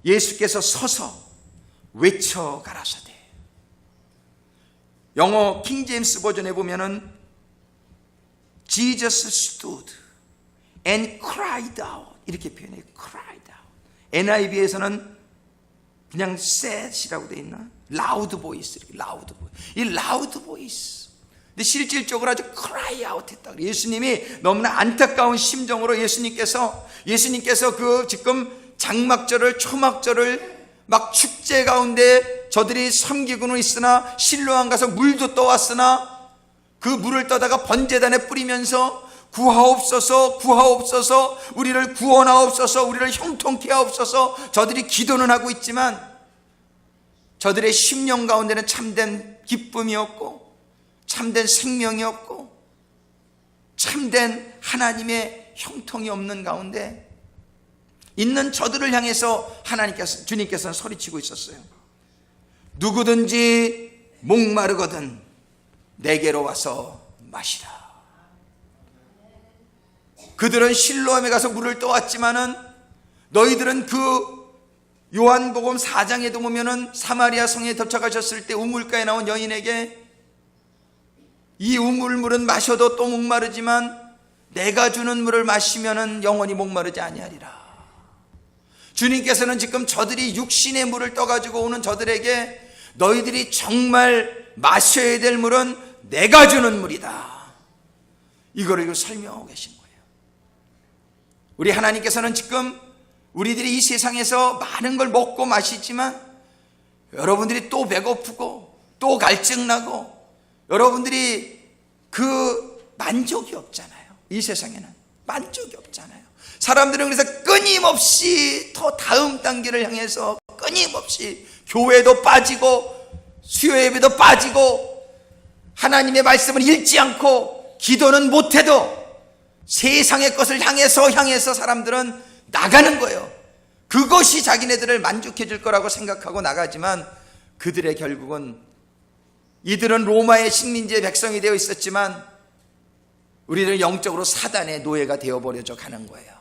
예수께서 서서 외쳐 가라사대. 영어 킹제임스 버전에 보면은 Jesus stood and cried out, 이렇게 표현해요. cried out. NIV에서는 그냥 said이라고 돼 있나? loud voice, 이렇게 loud voice. 이 loud voice. 근데 실질적으로 아주 cry out 했다. 예수님이 너무나 안타까운 심정으로 예수님께서 그 지금 장막절을, 초막절을 막 축제 가운데 저들이 섬기고는 있으나 실로암 가서 물도 떠왔으나 그 물을 떠다가 번제단에 뿌리면서 구하옵소서, 구하옵소서, 우리를 구원하옵소서, 우리를 형통케 하옵소서, 저들이 기도는 하고 있지만 저들의 심령 가운데는 참된 기쁨이 없고 참된 생명이 없고 참된 하나님의 형통이 없는 가운데 있는 저들을 향해서 주님께서는 소리치고 있었어요. 누구든지 목마르거든 내게로 와서 마시라. 그들은 실로암에 가서 물을 떠왔지만은 너희들은 그 요한복음 4장에도 보면은 사마리아 성에 도착하셨을 때 우물가에 나온 여인에게 이 우물물은 마셔도 또 목마르지만 내가 주는 물을 마시면은 영원히 목마르지 아니하리라. 주님께서는 지금 저들이 육신의 물을 떠가지고 오는 저들에게 너희들이 정말 마셔야 될 물은 내가 주는 물이다, 이거를 설명하고 계신 거예요. 우리 하나님께서는 지금 우리들이 이 세상에서 많은 걸 먹고 마시지만 여러분들이 또 배고프고 또 갈증나고 여러분들이 그 만족이 없잖아요. 이 세상에는 만족이 없잖아요. 사람들은 그래서 끊임없이 더 다음 단계를 향해서 끊임없이 교회도 빠지고 수요 예배도 빠지고 하나님의 말씀을 읽지 않고 기도는 못해도 세상의 것을 향해서 사람들은 나가는 거예요. 그것이 자기네들을 만족해 줄 거라고 생각하고 나가지만 그들의 결국은, 이들은 로마의 식민지의 백성이 되어 있었지만 우리들은 영적으로 사단의 노예가 되어버려져 가는 거예요.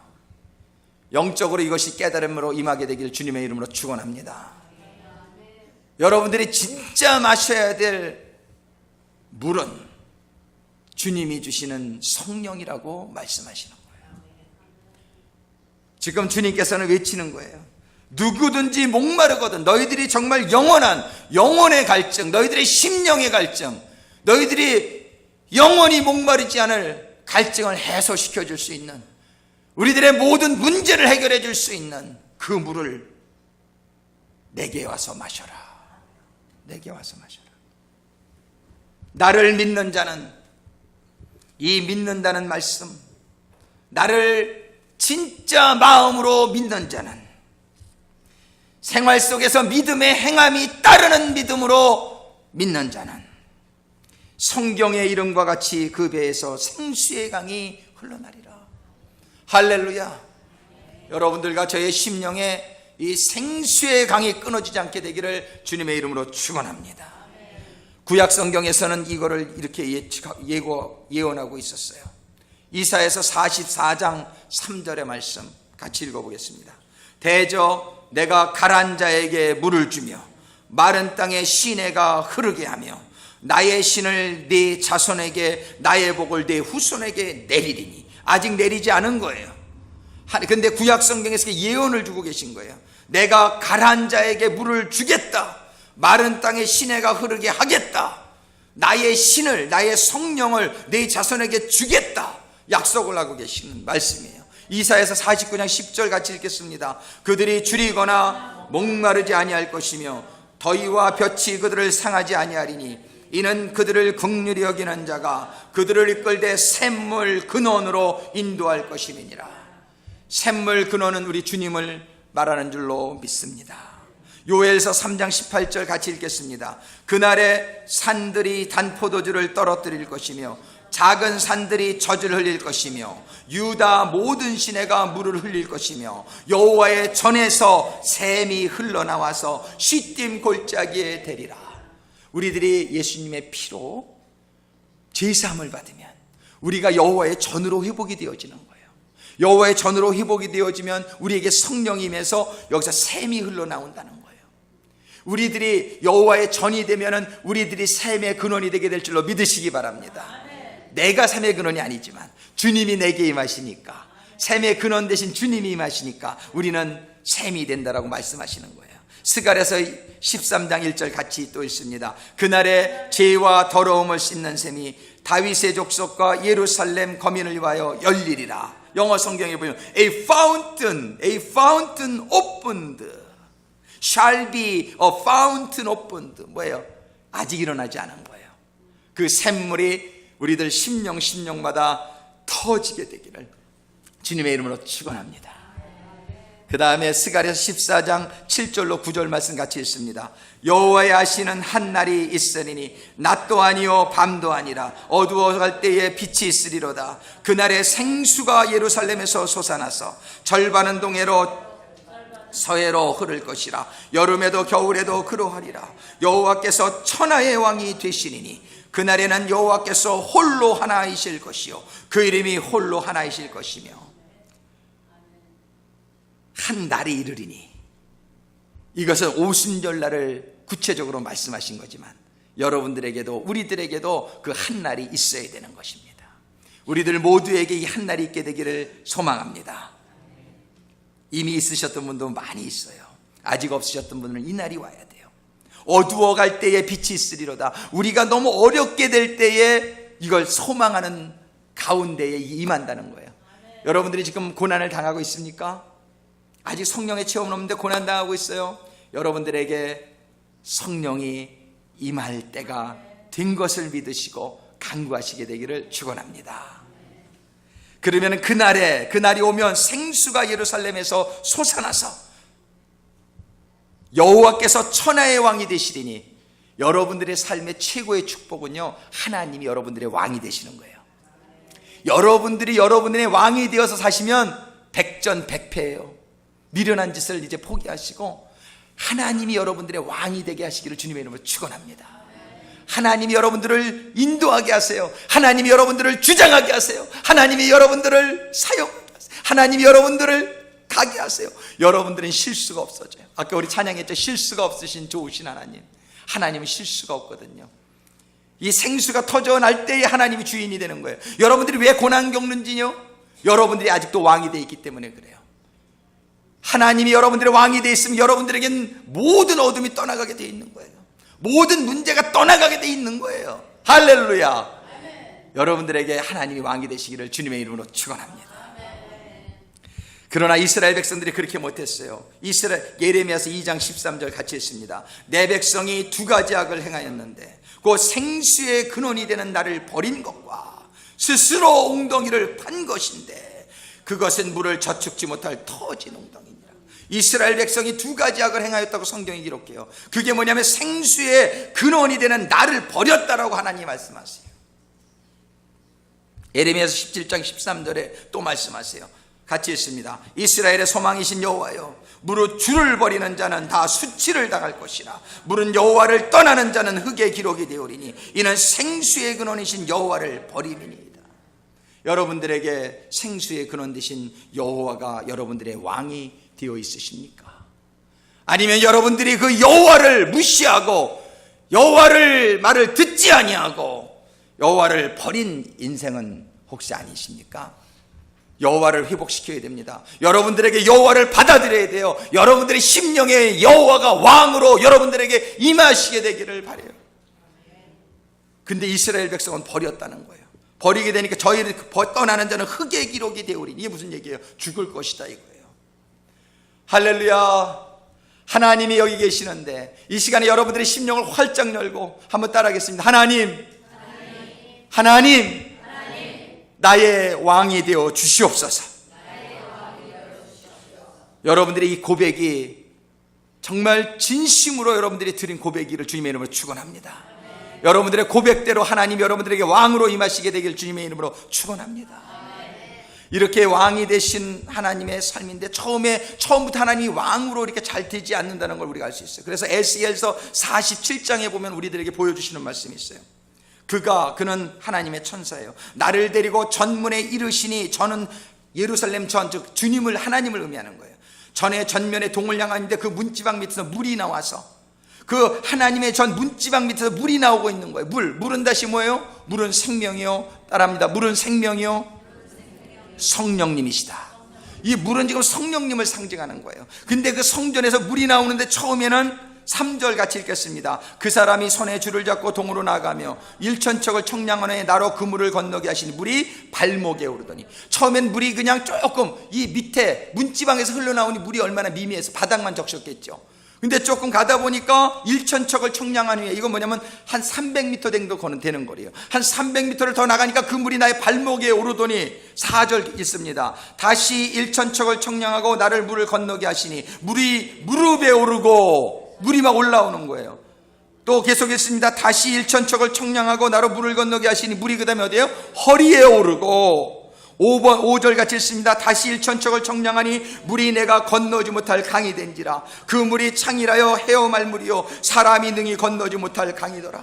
영적으로 이것이 깨달음으로 임하게 되기를 주님의 이름으로 축원합니다. 여러분들이 진짜 마셔야 될 물은 주님이 주시는 성령이라고 말씀하시는 거예요. 지금 주님께서는 외치는 거예요. 누구든지 목마르거든 너희들이 정말 영혼의 갈증, 너희들의 심령의 갈증, 너희들이 영원히 목마르지 않을 갈증을 해소시켜 줄 수 있는, 우리들의 모든 문제를 해결해 줄 수 있는 그 물을 내게 와서 마셔라. 내게 와서 마셔라. 나를 믿는 자는, 이 믿는다는 말씀, 나를 진짜 마음으로 믿는 자는 생활 속에서 믿음의 행함이 따르는 믿음으로 믿는 자는 성경의 이름과 같이 그 배에서 생수의 강이 흘러나리라. 할렐루야. 여러분들과 저의 심령에 이 생수의 강이 끊어지지 않게 되기를 주님의 이름으로 축원합니다. 구약 성경에서는 이거를 이렇게 예언하고 있었어요. 이사야서 44장 3절의 말씀 같이 읽어보겠습니다. 대저 내가 가란 자에게 물을 주며 마른 땅에 시내가 흐르게 하며 나의 신을 네 자손에게, 나의 복을 네 후손에게 내리리니. 아직 내리지 않은 거예요. 근데 구약 성경에서 예언을 주고 계신 거예요. 내가 가란 자에게 물을 주겠다, 마른 땅에 시내가 흐르게 하겠다, 나의 신을, 나의 성령을 네 자손에게 주겠다 약속을 하고 계시는 말씀이에요. 이사야서 49장 10절 같이 읽겠습니다. 그들이 줄이거나 목마르지 아니할 것이며 더위와 볕이 그들을 상하지 아니하리니 이는 그들을 긍휼히 여기는 자가 그들을 이끌되 샘물 근원으로 인도할 것임이니라. 샘물 근원은 우리 주님을 말하는 줄로 믿습니다. 요엘서 3장 18절 같이 읽겠습니다. 그날에 산들이 단포도주를 떨어뜨릴 것이며 작은 산들이 젖을 흘릴 것이며 유다 모든 시내가 물을 흘릴 것이며 여호와의 전에서 샘이 흘러나와서 시딤 골짜기에 대리라. 우리들이 예수님의 피로 제사함을 받으면 우리가 여호와의 전으로 회복이 되어지는 거예요. 여호와의 전으로 회복이 되어지면 우리에게 성령이 임해서 여기서 샘이 흘러나온다는 거예요. 우리들이 여호와의 전이 되면은 우리들이 샘의 근원이 되게 될 줄로 믿으시기 바랍니다. 내가 샘의 근원이 아니지만 주님이 내게 임하시니까, 샘의 근원 대신 주님이 임하시니까 우리는 샘이 된다라고 말씀하시는 거예요. 스가랴서 13장 1절 같이 또 있습니다. 그날에 죄와 더러움을 씻는 샘이 다윗의 족속과 예루살렘 거민을 위하여 열리리라. 영어 성경에 보면 a fountain opened shall be a fountain opened. 뭐예요? 아직 일어나지 않은 거예요. 그 샘물이 우리들 심령마다 터지게 되기를 주님의 이름으로 축원합니다. 그 다음에 스가랴서 14장 7절로 9절 말씀 같이 읽습니다. 여호와의 하시는 한 날이 있으리니 낮도 아니요 밤도 아니라 어두워갈 때에 빛이 있으리로다. 그날에 생수가 예루살렘에서 솟아나서 절반은 동해로 서해로 흐를 것이라. 여름에도 겨울에도 그러하리라. 여호와께서 천하의 왕이 되시리니 그날에는 여호와께서 홀로 하나이실 것이요 그 이름이 홀로 하나이실 것이며 한 날이 이르리니, 이것은 오순절날을 구체적으로 말씀하신 거지만 여러분들에게도 우리들에게도 그 한 날이 있어야 되는 것입니다. 우리들 모두에게 이 한 날이 있게 되기를 소망합니다. 이미 있으셨던 분도 많이 있어요. 아직 없으셨던 분들은 이 날이 와야 돼요. 어두워갈 때에 빛이 있으리로다. 우리가 너무 어렵게 될 때에 이걸 소망하는 가운데에 임한다는 거예요. 여러분들이 지금 고난을 당하고 있습니까? 아직 성령의 체험은 없는데 고난당하고 있어요. 여러분들에게 성령이 임할 때가 된 것을 믿으시고 간구하시게 되기를 축원합니다. 그러면 그날이 오면 생수가 예루살렘에서 솟아나서 여호와께서 천하의 왕이 되시리니, 여러분들의 삶의 최고의 축복은요, 하나님이 여러분들의 왕이 되시는 거예요. 여러분들이 여러분들의 왕이 되어서 사시면 백전백패예요. 미련한 짓을 이제 포기하시고 하나님이 여러분들의 왕이 되게 하시기를 주님의 이름으로 축원합니다. 하나님이 여러분들을 인도하게 하세요. 하나님이 여러분들을 주장하게 하세요. 하나님이 여러분들을 사용하게 하세요. 하나님이 여러분들을 가게 하세요. 여러분들은 실수가 없어져요. 아까 우리 찬양했죠. 실수가 없으신 좋으신 하나님. 하나님은 실수가 없거든요. 이 생수가 터져날 때에 하나님이 주인이 되는 거예요. 여러분들이 왜 고난 겪는지요? 여러분들이 아직도 왕이 되어 있기 때문에 그래요. 하나님이 여러분들의 왕이 되어 있으면 여러분들에겐 모든 어둠이 떠나가게 되어 있는 거예요. 모든 문제가 떠나가게 되어 있는 거예요. 할렐루야. 여러분들에게 하나님이 왕이 되시기를 주님의 이름으로 축원합니다. 그러나 이스라엘 백성들이 그렇게 못했어요. 예레미야서 2장 13절 같이 했습니다. 내 백성이 두 가지 악을 행하였는데 그 생수의 근원이 되는 나를 버린 것과 스스로 웅덩이를 판 것인데 그것은 물을 저축지 못할 터진 웅덩이니라. 이스라엘 백성이 두 가지 악을 행하였다고 성경이 기록해요. 그게 뭐냐면 생수의 근원이 되는 나를 버렸다라고 하나님이 말씀하세요. 예레미야서 17장 13절에 또 말씀하세요. 같이 읽습니다. 이스라엘의 소망이신 여호와여, 무릇 주를 버리는 자는 다 수치를 당할 것이라. 무릇 여호와를 떠나는 자는 흙의 기록이 되오리니 이는 생수의 근원이신 여호와를 버림이니이다. 여러분들에게 생수의 근원 되신 여호와가 여러분들의 왕이 되어 있으십니까? 아니면 여러분들이 그 여호와를 무시하고 여호와를 말을 듣지 아니하고 여호와를 버린 인생은 혹시 아니십니까? 여호와를 회복시켜야 됩니다. 여러분들에게 여호와를 받아들여야 돼요. 여러분들의 심령에 여호와가 왕으로 여러분들에게 임하시게 되기를 바라요. 근데 이스라엘 백성은 버렸다는 거예요. 버리게 되니까 저희를 떠나는 자는 흙의 기록이 되오리니, 이게 무슨 얘기예요? 죽을 것이다 이거예요. 할렐루야. 하나님이 여기 계시는데 이 시간에 여러분들의 심령을 활짝 열고 한번 따라하겠습니다. 하나님, 하나님, 나의 왕이 되어 주시옵소서. 여러분들의 이 고백이 정말 진심으로 여러분들이 드린 고백이를 주님의 이름으로 축원합니다. 여러분들의 고백대로 하나님 여러분들에게 왕으로 임하시게 되길 주님의 이름으로 축원합니다. 이렇게 왕이 되신 하나님의 삶인데 처음부터 하나님이 왕으로 이렇게 잘 되지 않는다는 걸 우리가 알 수 있어요. 그래서 에스겔서 47장에 보면 우리들에게 보여주시는 말씀이 있어요. 그는 하나님의 천사예요. 나를 데리고 전문에 이르시니, 저는 예루살렘 전, 즉 주님을, 하나님을 의미하는 거예요. 전에 전면에 동을 향하는데 그 문지방 밑에서 물이 나와서, 그 하나님의 전 문지방 밑에서 물이 나오고 있는 거예요. 물은 다시 뭐예요? 물은 생명이요. 따라합니다. 물은 생명이요. 성령님이시다. 이 물은 지금 성령님을 상징하는 거예요. 근데 그 성전에서 물이 나오는데 처음에는 3절 같이 읽겠습니다. 그 사람이 손에 줄을 잡고 동으로 나가며 일천척을 청량하에 나로 그 물을 건너게 하시니 물이 발목에 오르더니, 처음엔 물이 그냥 조금 이 밑에 문지방에서 흘러나오니 물이 얼마나 미미해서 바닥만 적셨겠죠. 근데 조금 가다 보니까 일천척을 청량한 후에, 이건 뭐냐면 한 300m 정도 되는 거리예요. 한 300m를 더 나가니까 그 물이 나의 발목에 오르더니, 4절 있습니다. 다시 일천척을 청량하고 나를 물을 건너게 하시니 물이 무릎에 오르고, 물이 막 올라오는 거예요. 또 계속 있습니다. 다시 일천척을 청량하고 나로 물을 건너게 하시니 물이 그 다음에 어디에요? 허리에 오르고, 5절 같이 읽습니다. 다시 일천척을 청량하니 물이 내가 건너지 못할 강이 된지라. 그 물이 창이라여 헤엄할 물이요 사람이 능히 건너지 못할 강이더라.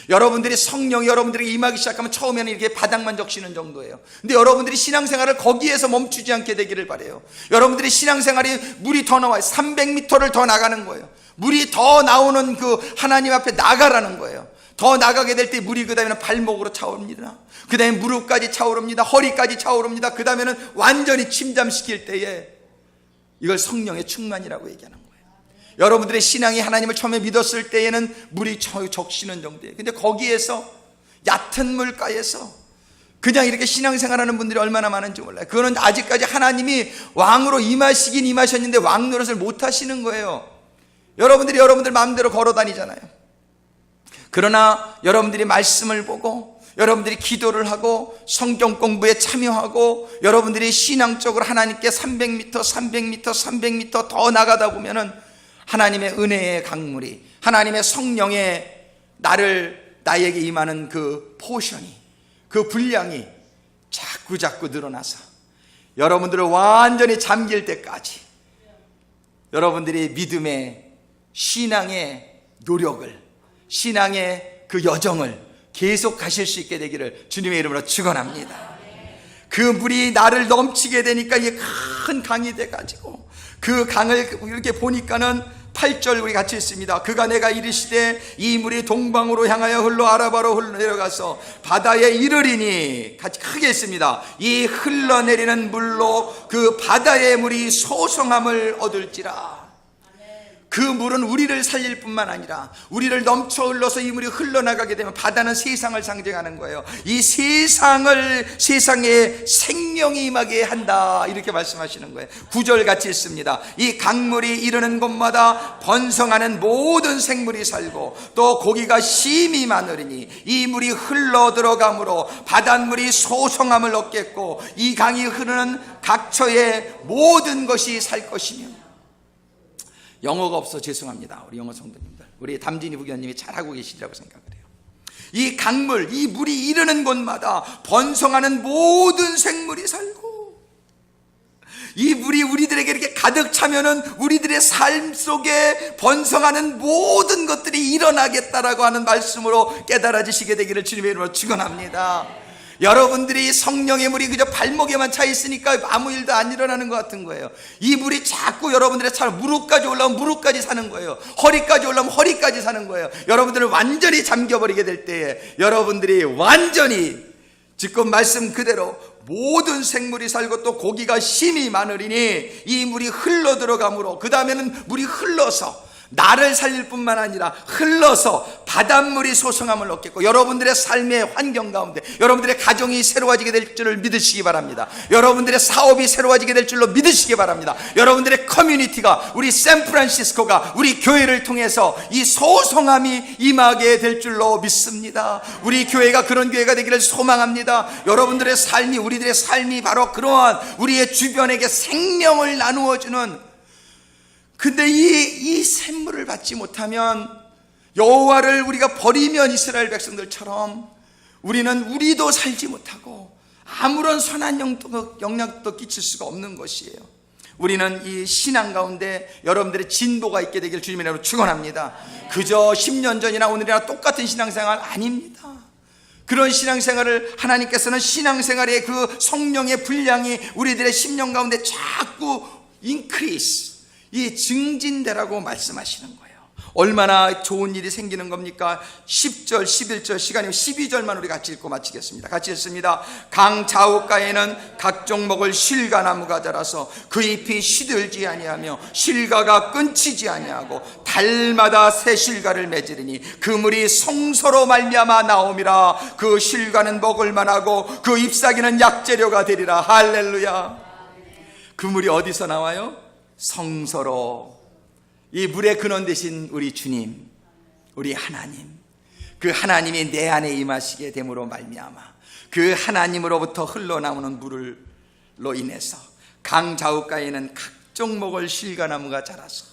여러분들이 성령이 여러분들에게 임하기 시작하면 처음에는 이렇게 바닥만 적시는 정도예요. 근데 여러분들이 신앙생활을 거기에서 멈추지 않게 되기를 바라요. 여러분들이 신앙생활이 물이 더 나와요. 300m를 더 나가는 거예요. 물이 더 나오는 그 하나님 앞에 나가라는 거예요. 더 나가게 될 때 물이 그 다음에는 발목으로 차오릅니다. 그 다음에 무릎까지 차오릅니다. 허리까지 차오릅니다. 그 다음에는 완전히 침잠시킬 때에 이걸 성령의 충만이라고 얘기하는 거예요. 여러분들의 신앙이 하나님을 처음에 믿었을 때에는 물이 적시는 정도예요. 근데 거기에서 얕은 물가에서 그냥 이렇게 신앙생활하는 분들이 얼마나 많은지 몰라요. 그거는 아직까지 하나님이 왕으로 임하시긴 임하셨는데 왕 노릇을 못 하시는 거예요. 여러분들이 여러분들 마음대로 걸어 다니잖아요. 그러나 여러분들이 말씀을 보고, 여러분들이 기도를 하고, 성경 공부에 참여하고, 여러분들이 신앙적으로 하나님께 300m 더 나가다 보면은 하나님의 은혜의 강물이, 하나님의 성령의 나에게 임하는 그 포션이, 그 분량이 자꾸 늘어나서 여러분들을 완전히 잠길 때까지 여러분들이 믿음의, 신앙의 노력을, 신앙의 그 여정을 계속 가실 수 있게 되기를 주님의 이름으로 축원합니다. 그 물이 나를 넘치게 되니까 이게 큰 강이 돼가지고, 그 강을 이렇게 보니까는 8절 우리 같이 있습니다. 그가 내가 이르시되 이 물이 동방으로 향하여 흘러 아라바로 흘러 내려가서 바다에 이르리니, 같이 크게 있습니다. 이 흘러내리는 물로 그 바다의 물이 소성함을 얻을지라. 그 물은 우리를 살릴 뿐만 아니라 우리를 넘쳐 흘러서 이 물이 흘러나가게 되면 바다는 세상을 상징하는 거예요. 이 세상에 생명이 임하게 한다, 이렇게 말씀하시는 거예요. 9절 같이 있습니다. 이 강물이 이르는 곳마다 번성하는 모든 생물이 살고 또 고기가 심히 많으리니 이 물이 흘러 들어가므로 바닷물이 소성함을 얻겠고 이 강이 흐르는 각처의 모든 것이 살 것이며. 영어가 없어 죄송합니다. 우리 영어 성도님들, 우리 담진이 부교님이 잘하고 계시리라고 생각을 해요. 이 강물, 이 물이 이르는 곳마다 번성하는 모든 생물이 살고, 이 물이 우리들에게 이렇게 가득 차면은 우리들의 삶 속에 번성하는 모든 것들이 일어나겠다라고 하는 말씀으로 깨달아지시게 되기를 주님의 이름으로 축원합니다. 여러분들이 성령의 물이 그저 발목에만 차 있으니까 아무 일도 안 일어나는 것 같은 거예요. 이 물이 자꾸 여러분들의 삶, 무릎까지 올라오면 무릎까지 사는 거예요. 허리까지 올라오면 허리까지 사는 거예요. 여러분들을 완전히 잠겨버리게 될 때에 여러분들이 완전히 지금 말씀 그대로 모든 생물이 살고 또 고기가 심히 많으리니 이 물이 흘러 들어가므로, 그 다음에는 물이 흘러서 나를 살릴 뿐만 아니라 흘러서 바닷물이 소성함을 얻겠고, 여러분들의 삶의 환경 가운데 여러분들의 가정이 새로워지게 될 줄을 믿으시기 바랍니다. 여러분들의 사업이 새로워지게 될 줄로 믿으시기 바랍니다. 여러분들의 커뮤니티가, 우리 샌프란시스코가 우리 교회를 통해서 이 소성함이 임하게 될 줄로 믿습니다. 우리 교회가 그런 교회가 되기를 소망합니다. 여러분들의 삶이, 우리들의 삶이 바로 그러한 우리의 주변에게 생명을 나누어주는, 근데 이 샘물을 받지 못하면, 여호와를 우리가 버리면 이스라엘 백성들처럼 우리도 살지 못하고 아무런 선한 영향도 끼칠 수가 없는 것이에요. 우리는 이 신앙 가운데 여러분들의 진보가 있게 되길 주님의 이름으로 축원합니다. 그저 10년 전이나 오늘이나 똑같은 신앙생활 아닙니다. 그런 신앙생활을 하나님께서는 신앙생활의 그 성령의 분량이 우리들의 심령 가운데 자꾸 increase, 이 증진되라고 말씀하시는 거예요. 얼마나 좋은 일이 생기는 겁니까? 10절, 11절 시간이면 12절만 우리 같이 읽고 마치겠습니다. 같이 읽습니다. 강 좌우가에는 각종 먹을 실과나무가 자라서 그 잎이 시들지 아니하며 실과가 끊치지 아니하고 달마다 새 실과를 맺으리니 그 물이 성소로 말미암아 나옴이라. 그 실과는 먹을 만하고 그 잎사귀는 약재료가 되리라. 할렐루야. 그 물이 어디서 나와요? 성소로. 이 물의 근원 되신 우리 주님, 우리 하나님, 그 하나님이 내 안에 임하시게 됨으로 말미암아 그 하나님으로부터 흘러나오는 물로 인해서 강 좌우가에는 각종 먹을 실과나무가 자라서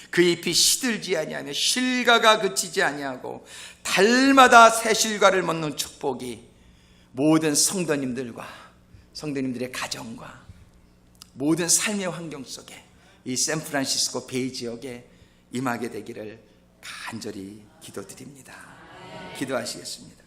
그 잎이 시들지 아니하며 실과가 그치지 아니하고 달마다 새 실과를 먹는 축복이 모든 성도님들과 성도님들의 가정과 모든 삶의 환경 속에 이 샌프란시스코 베이 지역에 임하게 되기를 간절히 기도드립니다. 기도하시겠습니다.